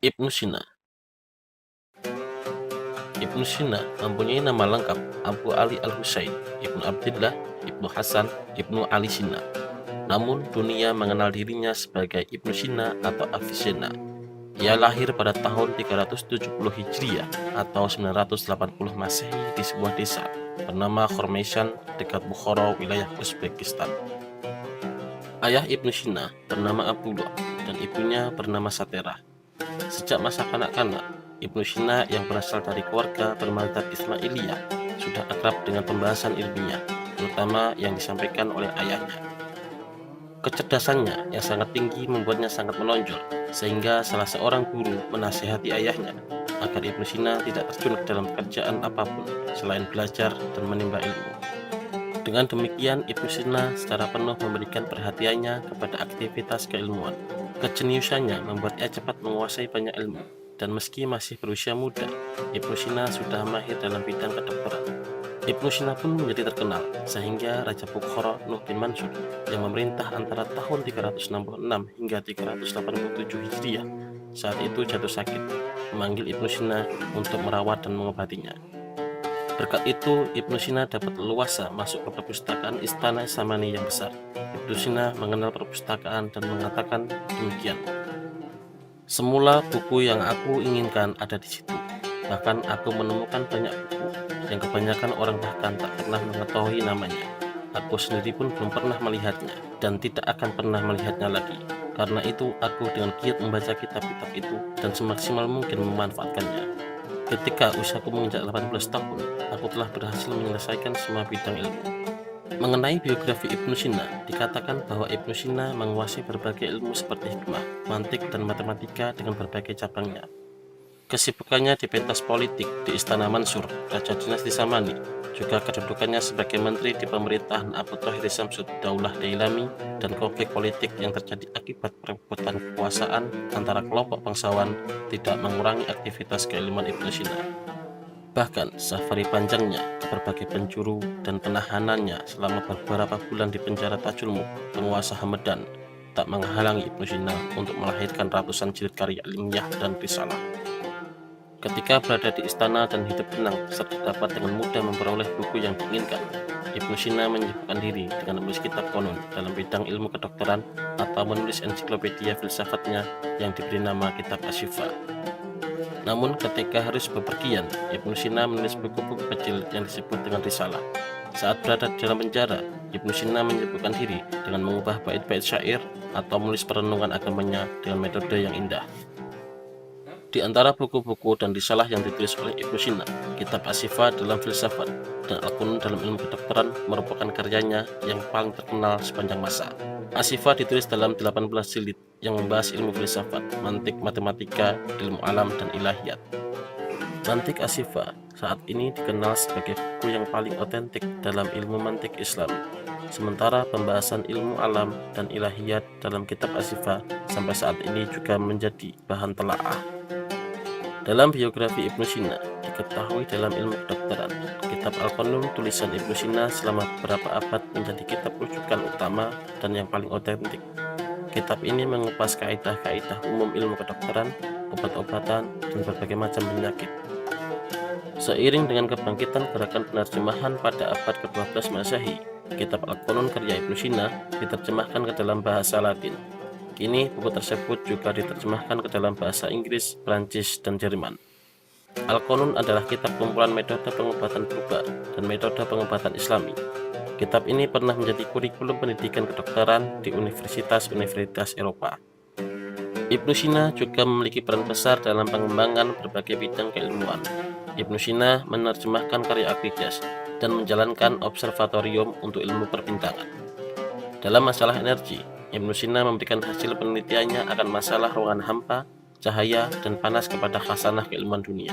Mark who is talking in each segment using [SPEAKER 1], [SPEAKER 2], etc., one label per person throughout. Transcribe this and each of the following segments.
[SPEAKER 1] Ibnu Sina. Ibnu Sina mempunyai nama lengkap Abu Ali Al-Husain, Ibnu Abdillah, Ibnu Hasan, Ibnu Ali Sina. Namun dunia mengenal dirinya sebagai Ibnu Sina atau Avicenna. Ia lahir pada tahun 370 Hijriah atau 980 Masehi di sebuah desa bernama Khormeshan dekat Bukhara, wilayah Uzbekistan. Ayah Ibnu Sina bernama Abdullah dan ibunya bernama Satera. Sejak masa kanak-kanak, Ibnu Sina yang berasal dari keluarga bermadzhab Ismailiyah sudah akrab dengan pembahasan ilmiah, terutama yang disampaikan oleh ayahnya. Kecerdasannya yang sangat tinggi membuatnya sangat menonjol, sehingga salah seorang guru menasihati ayahnya agar Ibnu Sina tidak terjun ke dalam pekerjaan apapun selain belajar dan menimba ilmu. Dengan demikian, Ibnu Sina secara penuh memberikan perhatiannya kepada aktivitas keilmuan. Kejeniusannya membuat ia cepat menguasai banyak ilmu, dan meski masih berusia muda, Ibnu Sina sudah mahir dalam bidang kedokteran. Ibnu Sina pun menjadi terkenal, sehingga Raja Bukhara Nuh bin Mansur yang memerintah antara tahun 366 hingga 387 Hijriah saat itu jatuh sakit, memanggil Ibnu Sina untuk merawat dan mengobatinya. Berkat itu, Ibnu Sina dapat leluasa masuk ke perpustakaan Istana Samani yang besar. Ibnu Sina mengenal perpustakaan dan mengatakan demikian. Semula buku yang aku inginkan ada di situ. Bahkan aku menemukan banyak buku yang kebanyakan orang bahkan tak pernah mengetahui namanya. Aku sendiri pun belum pernah melihatnya dan tidak akan pernah melihatnya lagi. Karena itu aku dengan giat membaca kitab-kitab itu dan semaksimal mungkin memanfaatkannya. Ketika usiaku menginjak 18 tahun, aku telah berhasil menyelesaikan semua bidang ilmu. Mengenai biografi Ibnu Sina, dikatakan bahwa Ibnu Sina menguasai berbagai ilmu seperti hikmah, mantik, dan matematika dengan berbagai cabangnya. Kesibukannya di pentas politik di Istana Mansur, Raja Dinasti Samani, juga kedudukannya sebagai menteri di pemerintahan Abu Thahir Syamsud Daulah Dailami, dan konflik politik yang terjadi akibat perebutan kekuasaan antara kelompok bangsawan tidak mengurangi aktivitas keilmuan Ibnu Sina. Bahkan safari panjangnya ke berbagai penjuru dan penahanannya selama beberapa bulan di penjara Tajul Mulk, penguasa Hamedan, tak menghalangi Ibnu Sina untuk melahirkan ratusan jilid karya ilmiah dan risalah. Ketika berada di istana dan hidup tenang serta dapat dengan mudah memperoleh buku yang diinginkan, Ibnu Sina menyibukkan diri dengan menulis kitab konon dalam bidang ilmu kedokteran atau menulis ensiklopedia filsafatnya yang diberi nama Kitab Asy-Syifa. Namun ketika harus bepergian, Ibnu Sina menulis buku-buku kecil yang disebut dengan risalah. Saat berada di dalam penjara, Ibnu Sina menyibukkan diri dengan mengubah bait-bait syair atau menulis perenungan agamanya dengan metode yang indah. Di antara buku-buku dan risalah yang ditulis oleh Ibnu Sina, Kitab Asy-Syifa dalam filsafat dan Al-Qunun dalam ilmu kedokteran merupakan karyanya yang paling terkenal sepanjang masa. Asy-Syifa ditulis dalam 18 jilid yang membahas ilmu filsafat, mantik, matematika, ilmu alam, dan ilahiyat. Mantik Asy-Syifa saat ini dikenal sebagai buku yang paling otentik dalam ilmu mantik Islam. Sementara pembahasan ilmu alam dan ilahiyat dalam Kitab Asy-Syifa sampai saat ini juga menjadi bahan telaah. Dalam biografi Ibnu Sina, diketahui dalam ilmu kedokteran, kitab Al-Qunun tulisan Ibnu Sina selama beberapa abad menjadi kitab rujukan utama dan yang paling otentik. Kitab ini mengupas kaidah-kaidah umum ilmu kedokteran, obat-obatan, dan berbagai macam penyakit. Seiring dengan kebangkitan gerakan penerjemahan pada abad ke-12 Masehi, kitab Al-Qunun karya Ibnu Sina diterjemahkan ke dalam bahasa Latin. Kini buku tersebut juga diterjemahkan ke dalam bahasa Inggris, Prancis, dan Jerman. Al-Qunun adalah kitab kumpulan metode pengobatan purba dan metode pengobatan Islami. Kitab ini pernah menjadi kurikulum pendidikan kedokteran di universitas-universitas Eropa. Ibnu Sina juga memiliki peran besar dalam pengembangan berbagai bidang keilmuan. Ibnu Sina menerjemahkan karya Aqidas dan menjalankan observatorium untuk ilmu perbintangan. Dalam masalah energi, Ibnu Sina memberikan hasil penelitiannya akan masalah ruangan hampa, cahaya, dan panas kepada khasanah keilmuan dunia.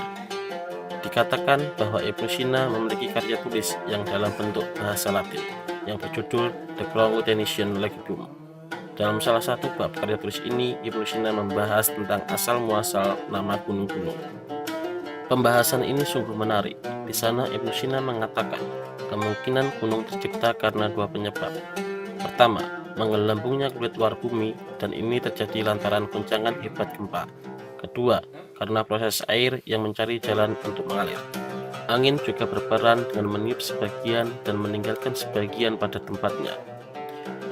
[SPEAKER 1] Dikatakan bahwa Ibnu Sina memiliki karya tulis yang dalam bentuk bahasa Latin yang berjudul The Concatenation Legibum. Dalam salah satu bab karya tulis ini, Ibnu Sina membahas tentang asal-muasal nama gunung-gunung. Pembahasan ini sungguh menarik. Di sana Ibnu Sina mengatakan kemungkinan gunung tercipta karena dua penyebab. Pertama, menggelembungnya kulit luar bumi, dan ini terjadi lantaran guncangan hebat gempa. Kedua, karena proses air yang mencari jalan untuk mengalir. Angin juga berperan dengan meniup sebagian dan meninggalkan sebagian pada tempatnya.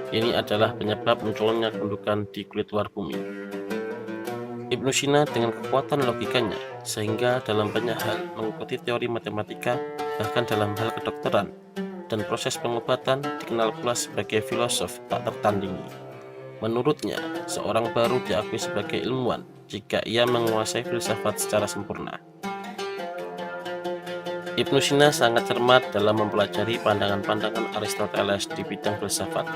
[SPEAKER 1] Ini adalah penyebab munculnya gundukan di kulit luar bumi. Ibnu Sina dengan kekuatan logikanya, sehingga dalam banyak hal mengikuti teori matematika, bahkan dalam hal kedokteran dan proses pengobatan, dikenal pula sebagai filosof tak tertandingi. Menurutnya, seorang baru diakui sebagai ilmuwan jika ia menguasai filsafat secara sempurna. Ibnu Sina sangat cermat dalam mempelajari pandangan-pandangan Aristoteles di bidang filsafat.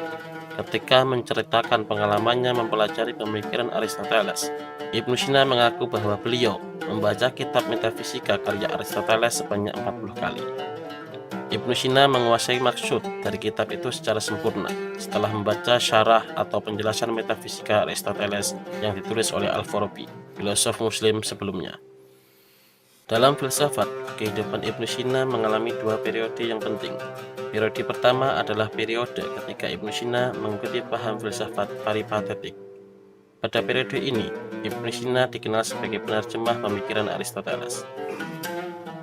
[SPEAKER 1] Ketika menceritakan pengalamannya mempelajari pemikiran Aristoteles, Ibnu Sina mengaku bahwa beliau membaca kitab metafisika karya Aristoteles sebanyak 40 kali. Ibnu Sina menguasai maksud dari kitab itu secara sempurna setelah membaca syarah atau penjelasan metafisika Aristoteles yang ditulis oleh Al-Farabi, filosof muslim sebelumnya. Dalam filsafat, kehidupan Ibnu Sina mengalami dua periode yang penting. Periode pertama adalah periode ketika Ibnu Sina mengikuti paham filsafat peripatetik. Pada periode ini, Ibnu Sina dikenal sebagai penerjemah pemikiran Aristoteles.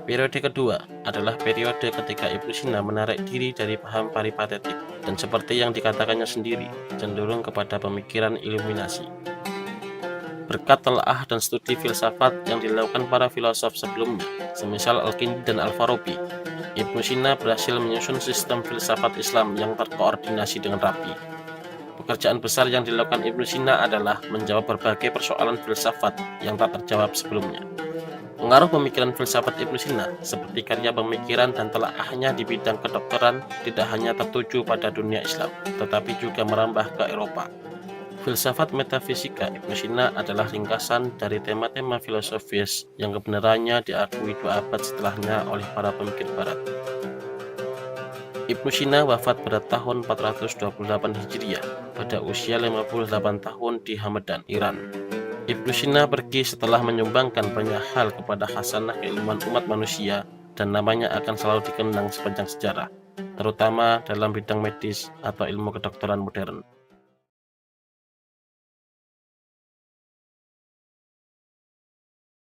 [SPEAKER 1] Periode kedua adalah periode ketika Ibnu Sina menarik diri dari paham peripatetik dan seperti yang dikatakannya sendiri, cenderung kepada pemikiran iluminasi. Berkat telaah dan studi filsafat yang dilakukan para filosof sebelumnya, semisal Al-Kindi dan Al-Farabi, Ibnu Sina berhasil menyusun sistem filsafat Islam yang terkoordinasi dengan rapi. Pekerjaan besar yang dilakukan Ibnu Sina adalah menjawab berbagai persoalan filsafat yang tak terjawab sebelumnya. Pengaruh pemikiran filsafat Ibnu Sina, seperti karya pemikiran dan telaahnya di bidang kedokteran, tidak hanya tertuju pada dunia Islam, tetapi juga merambah ke Eropa. Filsafat metafisika Ibnu Sina adalah ringkasan dari tema-tema filosofis yang kebenarannya diakui 2 abad setelahnya oleh para pemikir barat. Ibnu Sina wafat pada tahun 428 Hijriah pada usia 58 tahun di Hamadan, Iran. Ibnu Sina pergi setelah menyumbangkan banyak hal kepada khasanah keilmuan umat manusia dan namanya akan selalu dikenang sepanjang sejarah, terutama dalam bidang medis atau ilmu kedokteran modern.